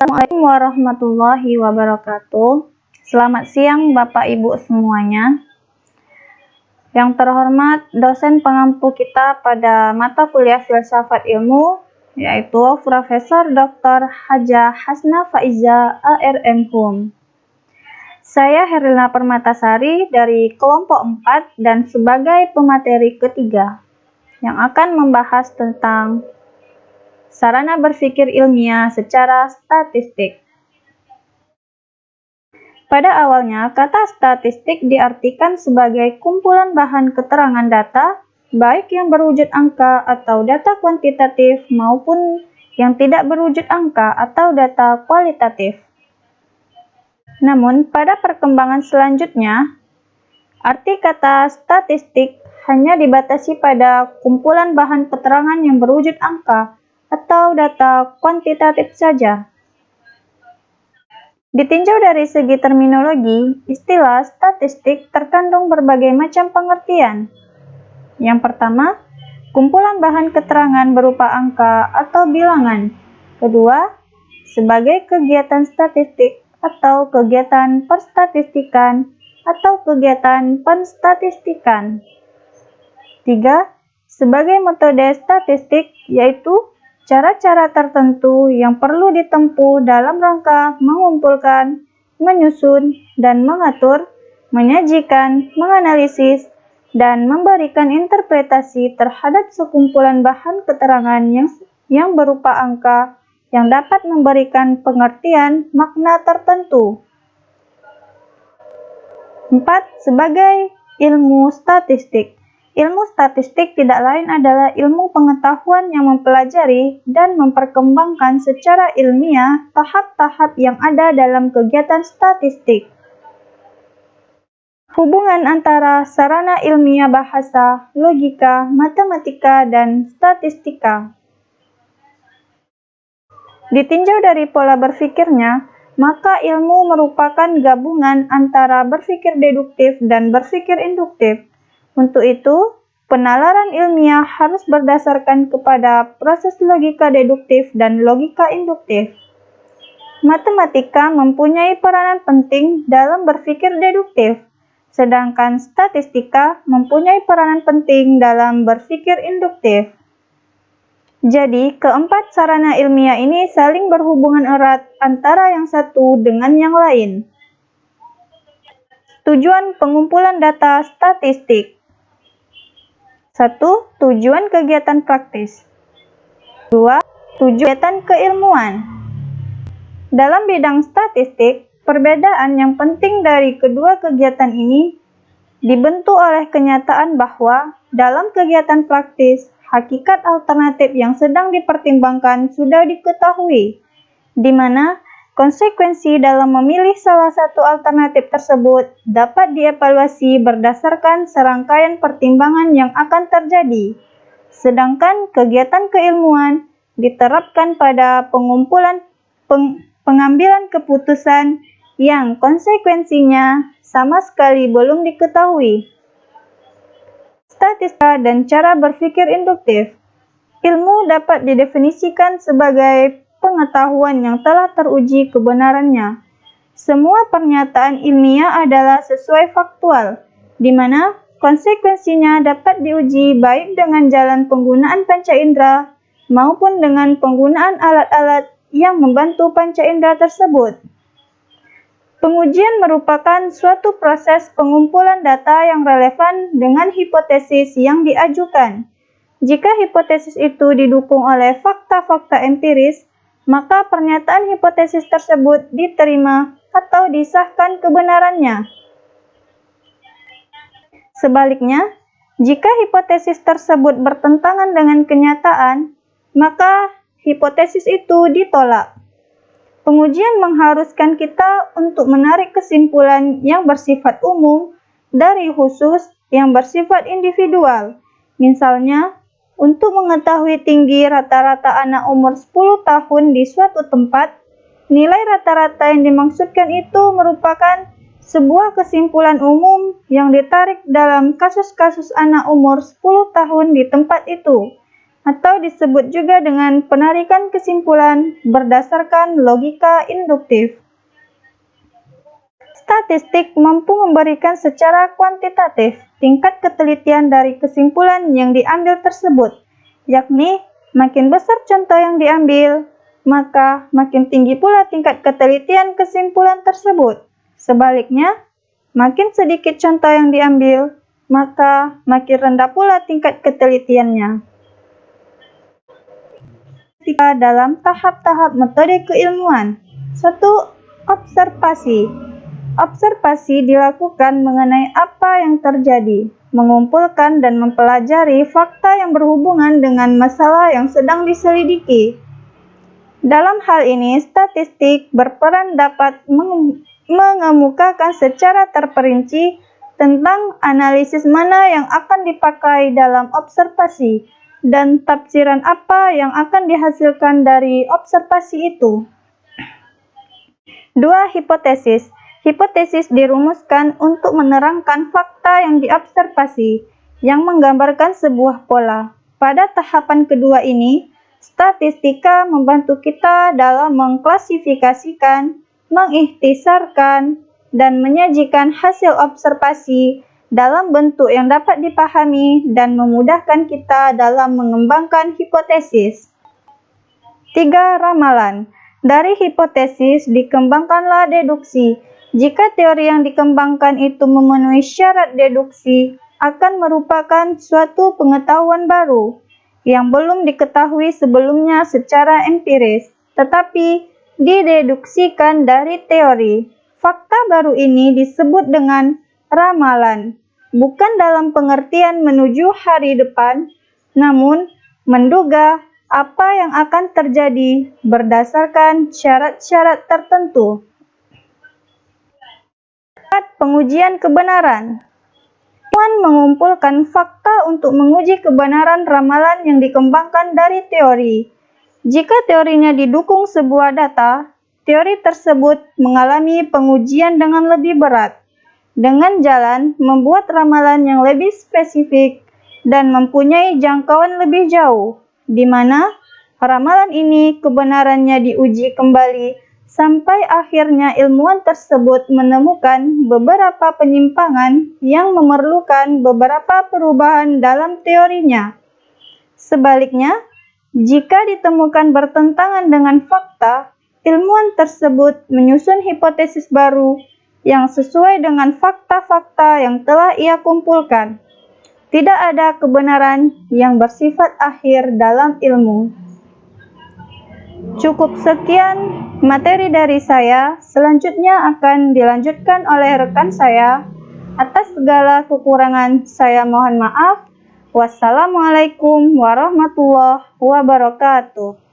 Assalamualaikum warahmatullahi wabarakatuh. Selamat siang Bapak Ibu semuanya. Yang terhormat dosen pengampu kita pada mata kuliah Filsafat Ilmu, yaitu Profesor Dr. Hajah Hasna Faiza ARM Hum. Saya Herlina Permatasari dari kelompok 4 dan sebagai pemateri ketiga yang akan membahas tentang sarana berpikir ilmiah secara statistik. Pada awalnya, kata statistik diartikan sebagai kumpulan bahan keterangan data, baik yang berwujud angka atau data kuantitatif maupun yang tidak berwujud angka atau data kualitatif. Namun, pada perkembangan selanjutnya, arti kata statistik hanya dibatasi pada kumpulan bahan keterangan yang berwujud angka atau data kuantitatif saja. Ditinjau dari segi terminologi, istilah statistik terkandung berbagai macam pengertian. Yang pertama, kumpulan bahan keterangan berupa angka atau bilangan. Kedua, sebagai kegiatan statistik atau kegiatan perstatistikan atau kegiatan penstatistikan. Tiga, sebagai metode statistik, yaitu cara-cara tertentu yang perlu ditempuh dalam rangka mengumpulkan, menyusun, dan mengatur, menyajikan, menganalisis, dan memberikan interpretasi terhadap sekumpulan bahan keterangan yang berupa angka yang dapat memberikan pengertian makna tertentu. 4. Sebagai ilmu statistik. Ilmu statistik tidak lain adalah ilmu pengetahuan yang mempelajari dan memperkembangkan secara ilmiah tahap-tahap yang ada dalam kegiatan statistik. Hubungan antara sarana ilmiah bahasa, logika, matematika, dan statistika. Ditinjau dari pola berpikirnya, maka ilmu merupakan gabungan antara berpikir deduktif dan berpikir induktif. Untuk itu, penalaran ilmiah harus berdasarkan kepada proses logika deduktif dan logika induktif. Matematika mempunyai peranan penting dalam berpikir deduktif, sedangkan statistika mempunyai peranan penting dalam berpikir induktif. Jadi, keempat sarana ilmiah ini saling berhubungan erat antara yang satu dengan yang lain. Tujuan pengumpulan data statistik. 1. Tujuan kegiatan praktis. 2. Tujuan kegiatan keilmuan. Dalam bidang statistik, perbedaan yang penting dari kedua kegiatan ini dibentuk oleh kenyataan bahwa dalam kegiatan praktis, hakikat alternatif yang sedang dipertimbangkan sudah diketahui, di mana konsekuensi dalam memilih salah satu alternatif tersebut dapat dievaluasi berdasarkan serangkaian pertimbangan yang akan terjadi. Sedangkan kegiatan keilmuan diterapkan pada pengambilan keputusan yang konsekuensinya sama sekali belum diketahui. Statistika dan cara berpikir induktif. Ilmu dapat didefinisikan sebagai pengetahuan yang telah teruji kebenarannya. Semua pernyataan ilmiah adalah sesuai faktual, di mana konsekuensinya dapat diuji baik dengan jalan penggunaan panca indera maupun dengan penggunaan alat-alat yang membantu panca indera tersebut. Pengujian merupakan suatu proses pengumpulan data yang relevan dengan hipotesis yang diajukan. Jika hipotesis itu didukung oleh fakta-fakta empiris, maka pernyataan hipotesis tersebut diterima atau disahkan kebenarannya. Sebaliknya, jika hipotesis tersebut bertentangan dengan kenyataan, maka hipotesis itu ditolak. Pengujian mengharuskan kita untuk menarik kesimpulan yang bersifat umum dari khusus yang bersifat individual. Misalnya, untuk mengetahui tinggi rata-rata anak umur 10 tahun di suatu tempat, nilai rata-rata yang dimaksudkan itu merupakan sebuah kesimpulan umum yang ditarik dalam kasus-kasus anak umur 10 tahun di tempat itu. atau disebut juga dengan penarikan kesimpulan berdasarkan logika induktif. Statistik mampu memberikan secara kuantitatif tingkat ketelitian dari kesimpulan yang diambil tersebut, yakni makin besar contoh yang diambil, maka makin tinggi pula tingkat ketelitian kesimpulan tersebut. Sebaliknya, makin sedikit contoh yang diambil, maka makin rendah pula tingkat ketelitiannya. Dalam tahap-tahap metode keilmuan. 1. Observasi. Observasi dilakukan mengenai apa yang terjadi, mengumpulkan dan mempelajari fakta yang berhubungan dengan masalah yang sedang diselidiki. Dalam hal ini, statistik berperan dapat mengemukakan secara terperinci tentang analisis mana yang akan dipakai dalam observasi dan tafsiran apa yang akan dihasilkan dari observasi itu. 2. Hipotesis. Hipotesis dirumuskan untuk menerangkan fakta yang diobservasi, yang menggambarkan sebuah pola. Pada tahapan kedua ini, statistika membantu kita dalam mengklasifikasikan, mengikhtisarkan, dan menyajikan hasil observasi dalam bentuk yang dapat dipahami dan memudahkan kita dalam mengembangkan hipotesis. 3. Ramalan. Dari hipotesis dikembangkanlah deduksi. Jika teori yang dikembangkan itu memenuhi syarat deduksi, akan merupakan suatu pengetahuan baru yang belum diketahui sebelumnya secara empiris, tetapi dideduksikan dari teori. Fakta baru ini disebut dengan ramalan, bukan dalam pengertian menuju hari depan, namun menduga apa yang akan terjadi berdasarkan syarat-syarat tertentu. Pengujian kebenaran. Ilmuwan mengumpulkan fakta untuk menguji kebenaran ramalan yang dikembangkan dari teori. Jika teorinya didukung sebuah data, teori tersebut mengalami pengujian dengan lebih berat, dengan jalan membuat ramalan yang lebih spesifik dan mempunyai jangkauan lebih jauh, di mana ramalan ini kebenarannya diuji kembali sampai akhirnya ilmuwan tersebut menemukan beberapa penyimpangan yang memerlukan beberapa perubahan dalam teorinya. Sebaliknya, jika ditemukan bertentangan dengan fakta, ilmuwan tersebut menyusun hipotesis baru yang sesuai dengan fakta-fakta yang telah ia kumpulkan. Tidak ada kebenaran yang bersifat akhir dalam ilmu. Cukup sekian materi dari saya, selanjutnya akan dilanjutkan oleh rekan saya. Atas segala kekurangan saya mohon maaf. Wassalamualaikum warahmatullahi wabarakatuh.